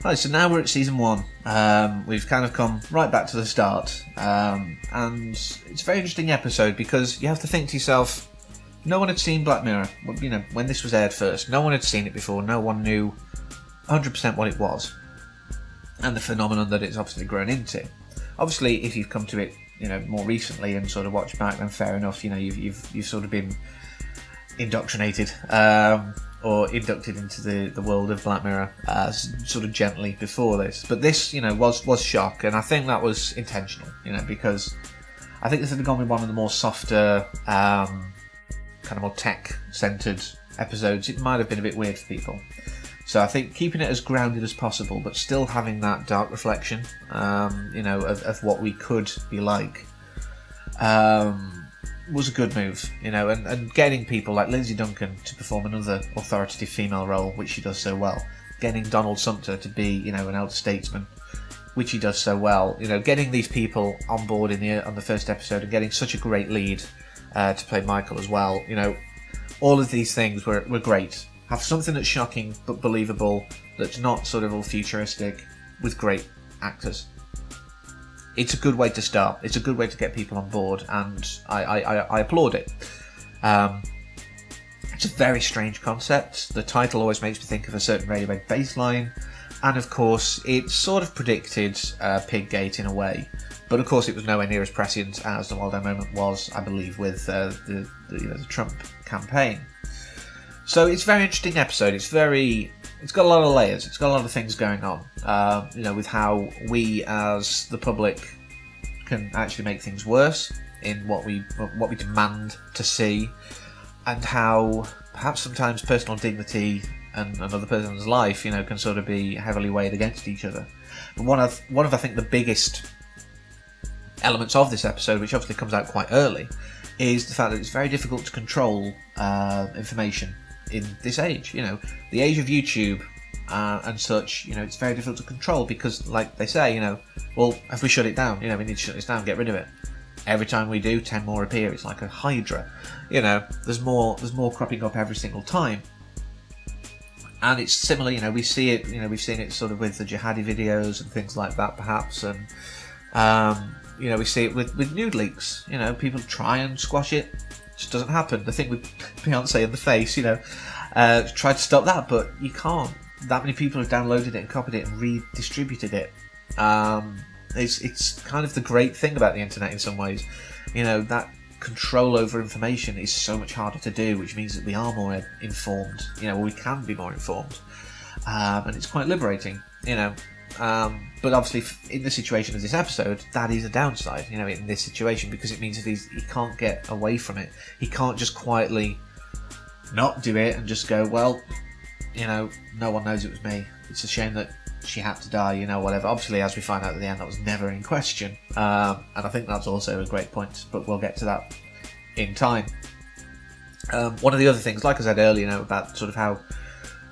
Right, so now we're at season 1. We've kind of come right back to the start, and it's a very interesting episode because you have to think to yourself, no one had seen Black Mirror. You know, when this was aired first, no one had seen it before. No one knew 100% what it was, and the phenomenon that it's obviously grown into. Obviously, if you've come to it, you know, more recently and sort of watched back, then fair enough. You know, you've sort of been indoctrinated. Or inducted into the world of Black Mirror sort of gently before this. But this, you know, was shock, and I think that was intentional, you know, because I think this had gone with one of the more softer, kind of more tech-centred episodes. It might have been a bit weird for people. So I think keeping it as grounded as possible, but still having that dark reflection, you know, of what we could be like, was a good move, you know, and getting people like Lindsay Duncan to perform another authoritative female role, which she does so well, getting Donald Sumter to be, you know, an elder statesman, which he does so well, you know, getting these people on board on the first episode and getting such a great lead to play Michael as well, you know, all of these things were great. Have something that's shocking but believable, that's not sort of all futuristic, with great actors. It's a good way to start. It's a good way to get people on board, and I applaud it. It's a very strange concept. The title always makes me think of a certain Radiohead bass line, and of course it sort of predicted Piggate in a way, but of course it was nowhere near as prescient as the Waldo moment was, I believe, with the Trump campaign. So it's a very interesting episode. It's got a lot of layers. It's got a lot of things going on, you know, with how we as the public can actually make things worse in what we demand to see, and how perhaps sometimes personal dignity and another person's life, you know, can sort of be heavily weighed against each other. But one of I think the biggest elements of this episode, which obviously comes out quite early, is the fact that it's very difficult to control information in this age, you know, the age of YouTube and such. You know, it's very difficult to control because, like they say, you know, well, if we shut it down, you know, we need to shut this down, get rid of it. Every time we do, 10 more appear. It's like a hydra, you know. There's more cropping up every single time, and it's similar. You know, we see it. You know, we've seen it sort of with the jihadi videos and things like that, perhaps, and you know, we see it with nude leaks. You know, people try and squash it. Just doesn't happen. The thing with Beyonce in the face, you know, tried to stop that, but you can't. That many people have downloaded it and copied it and redistributed it. It's kind of the great thing about the internet in some ways. You know, that control over information is so much harder to do, which means that we are more informed. You know, we can be more informed, and it's quite liberating. You know. But obviously, in the situation of this episode, that is a downside, you know, in this situation, because it means that he can't get away from it. He can't just quietly not do it and just go, well, you know, no one knows it was me. It's a shame that she had to die, you know, whatever. Obviously, as we find out at the end, that was never in question. And I think that's also a great point, but we'll get to that in time. One of the other things, like I said earlier, you know, about sort of how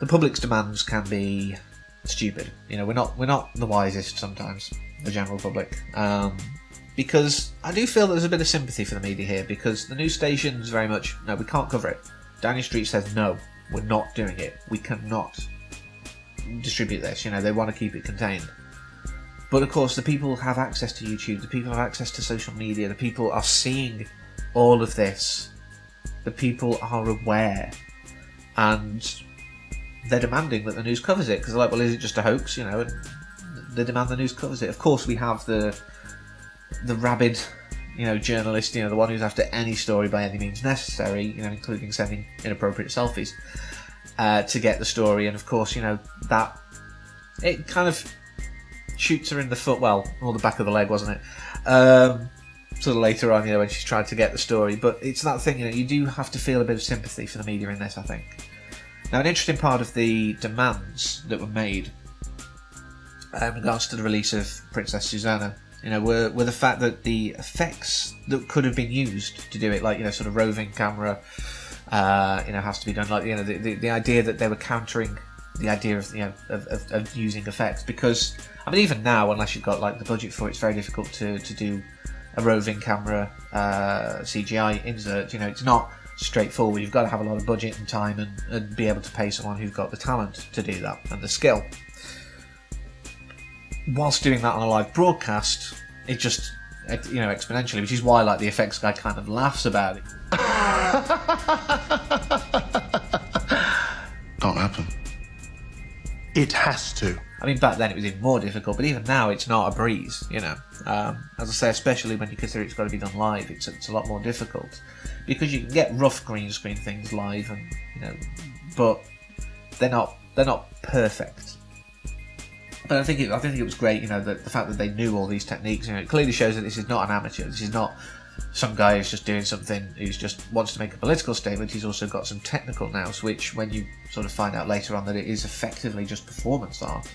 the public's demands can be stupid. You know, we're not the wisest sometimes, the general public, because I do feel there's a bit of sympathy for the media here, because the news stations very much, no, we can't cover it. Downing Street says, no, we're not doing it. We cannot distribute this. You know, they want to keep it contained. But of course, the people have access to YouTube, the people have access to social media, the people are seeing all of this, the people are aware, and they're demanding that the news covers it, because they're like, well, is it just a hoax? You know, and they demand the news covers it. Of course, we have the rabid, you know, journalist, you know, the one who's after any story by any means necessary, you know, including sending inappropriate selfies to get the story. And of course, you know, that it kind of shoots her in the foot, well, or the back of the leg, wasn't it? Sort of later on, you know, when she's tried to get the story. But it's that thing, you know, you do have to feel a bit of sympathy for the media in this, I think. Now, an interesting part of the demands that were made in regards to the release of Princess Susanna, you know, were the fact that the effects that could have been used to do it, like, you know, sort of roving camera, you know, has to be done, like, you know, the idea that they were countering the idea of, you know, of using effects, because, I mean, even now, unless you've got, like, the budget for it, it's very difficult to do a roving camera CGI insert. You know, it's not straightforward. You've got to have a lot of budget and time and be able to pay someone who's got the talent to do that and the skill. whilst doing that on a live broadcast, it just, exponentially, which is why, like, the effects guy kind of laughs about it. Can't happen. It has to. I mean, back then it was even more difficult, but even now it's not a breeze, As I say, especially when you consider it's got to be done live, it's a lot more difficult. Because you can get rough green screen things live, and, but they're not perfect. But I think it was great, the fact that they knew all these techniques. It clearly shows that this is not an amateur. This is not some guy who's just doing something who's just wants to make a political statement. He's also got some technical nous, which when you sort of find out later on that it is effectively just performance art,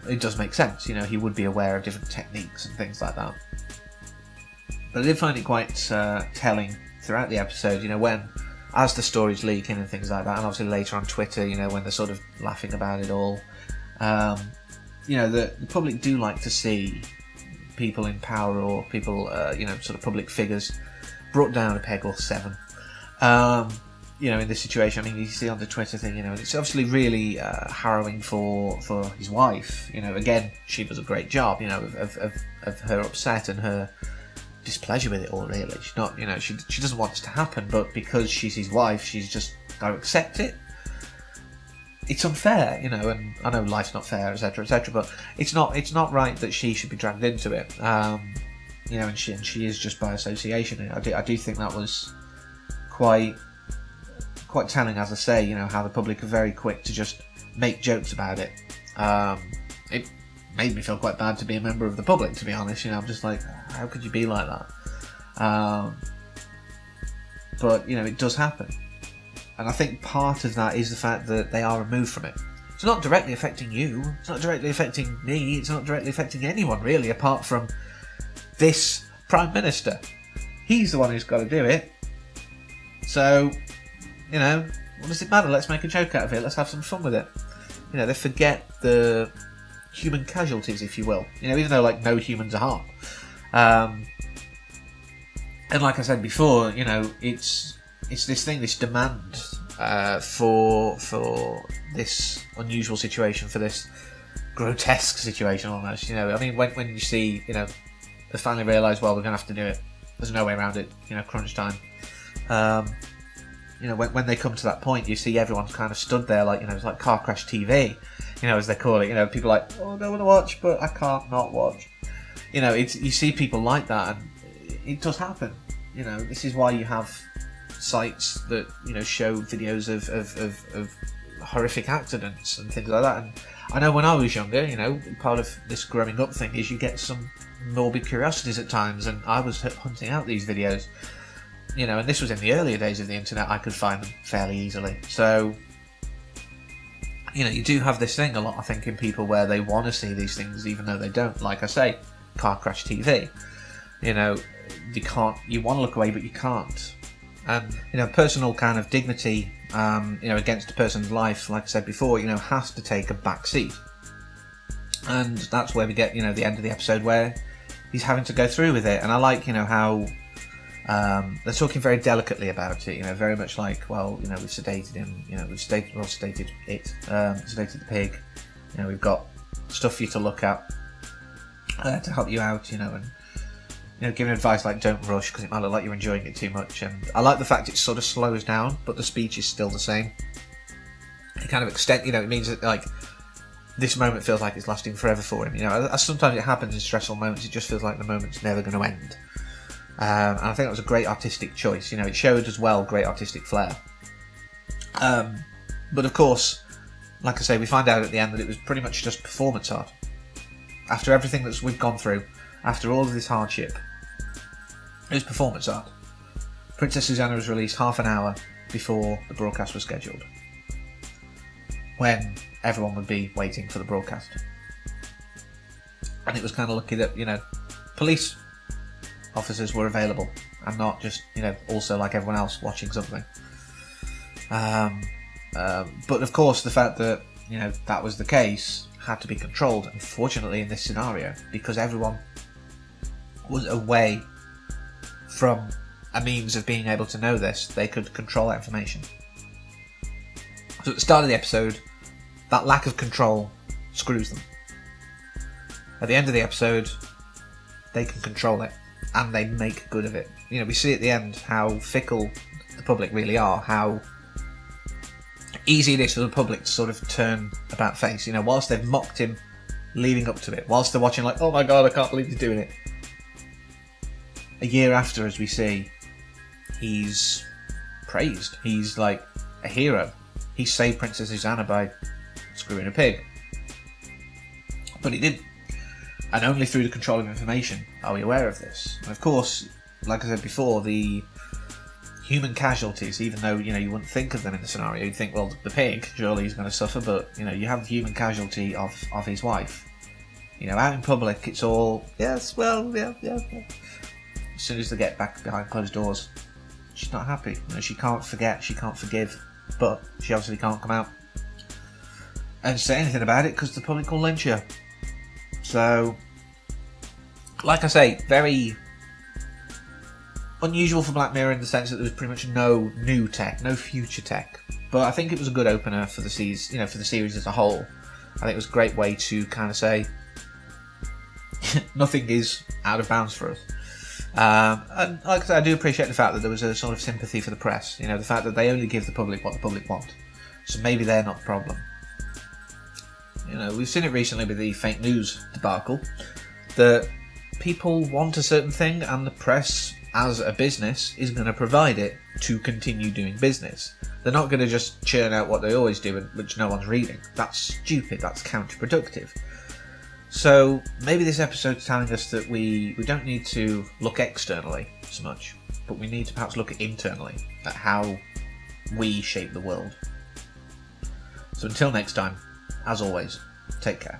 it does make sense. He would be aware of different techniques and things like that. But I did find it quite telling throughout the episode, when, as the stories leak in and things like that, and obviously later on Twitter, when they're sort of laughing about it all, the public do like to see people in power or people, sort of public figures brought down a peg or 7. In this situation, I mean, you see on the Twitter thing, it's obviously really harrowing for his wife. Again, she does a great job, of her upset and her displeasure with it all, really. She's not, she doesn't want this to happen, but because she's his wife, she's just got to accept it. It's unfair, and I know life's not fair, etc., but it's not right that she should be dragged into it. And she is just by association. I do think that was quite telling, as I say. How the public are very quick to just make jokes about it. It made me feel quite bad to be a member of the public, to be honest. I'm just like, how could you be like that? But it does happen. And I think part of that is the fact that they are removed from it. It's not directly affecting you. It's not directly affecting me. It's not directly affecting anyone, really, apart from this Prime Minister. He's the one who's got to do it. So, what does it matter? Let's make a joke out of it. Let's have some fun with it. They forget the human casualties, if you will. Even though, like, no humans are harmed. And like I said before, it's this thing, this demand for this unusual situation, for this grotesque situation almost. I mean, when you see, they finally realise, well, we're going to have to do it. There's no way around it. Crunch time. When they come to that point, you see everyone's kind of stood there, like, it's like car crash TV, as they call it. People are like, oh, I don't want to watch, but I can't not watch. You see people like that, and it does happen. This is why you have sites that show videos of horrific accidents and things like that. And I know when I was younger, part of this growing up thing is you get some morbid curiosities at times, and I was hunting out these videos, and this was in the earlier days of the internet. I could find them fairly easily. So you do have this thing a lot, I think, in people where they want to see these things even though they don't. Like I say, car crash TV, you want to look away but you can't. And personal kind of dignity, against a person's life, like I said before, has to take a back seat. And that's where we get, the end of the episode where he's having to go through with it. And I like, how they're talking very delicately about it. Very much like, well, we've sedated him. We've sedated it, sedated the pig. We've got stuff for you to look at to help you out. And giving advice like don't rush because it might look like you're enjoying it too much. And I like the fact it sort of slows down, but the speech is still the same. It kind of extend, it means that like this moment feels like it's lasting forever for him. As sometimes it happens in stressful moments, it just feels like the moment's never going to end. And I think that was a great artistic choice. It showed as well great artistic flair. But of course, like I say, we find out at the end that it was pretty much just performance art. After everything that we've gone through, after all of this hardship, it was performance art. Princess Susanna was released half an hour before the broadcast was scheduled, when everyone would be waiting for the broadcast. And it was kind of lucky that, police officers were available and not just, also like everyone else watching something. But of course, the fact that, that was the case had to be controlled, unfortunately, in this scenario, because everyone was away from a means of being able to know this. They could control that information. So at the start of the episode, that lack of control screws them. at the end of the episode, they can control it, and they make good of it. You know, we see at the end how fickle the public really are, how easy it is for the public to sort of turn about face. You know, whilst they've mocked him leading up to it, whilst they're watching like, oh my god, I can't believe he's doing it. A year after, as we see, he's praised. He's like a hero. He saved Princess Susanna by screwing a pig. But he didn't. And only through the control of information are we aware of this. And of course, like I said before, the human casualties, even though, you know, you wouldn't think of them in the scenario, you'd think, well, the pig, surely he's going to suffer, but, you know, you have the human casualty of his wife. You know, out in public, it's all, yes, well, yeah. As soon as they get back behind closed doors, she's not happy. You know, she can't forget, she can't forgive, but she obviously can't come out and say anything about it because the public will lynch her. So, like I say, very unusual for Black Mirror in the sense that there was pretty much no new tech, no future tech. But I think it was a good opener for the series, you know, for the series as a whole. I think it was a great way to kind of say nothing is out of bounds for us. And like I said, I do appreciate the fact that there was a sort of sympathy for the press. You know, the fact that they only give the public what the public want. So maybe they're not the problem. You know, we've seen it recently with the fake news debacle, that people want a certain thing and the press, as a business, is going to provide it to continue doing business. They're not going to just churn out what they always do, which no one's reading. That's stupid, that's counterproductive. So maybe this episode's telling us that we don't need to look externally so much, but we need to perhaps look internally at how we shape the world. So until next time, as always, take care.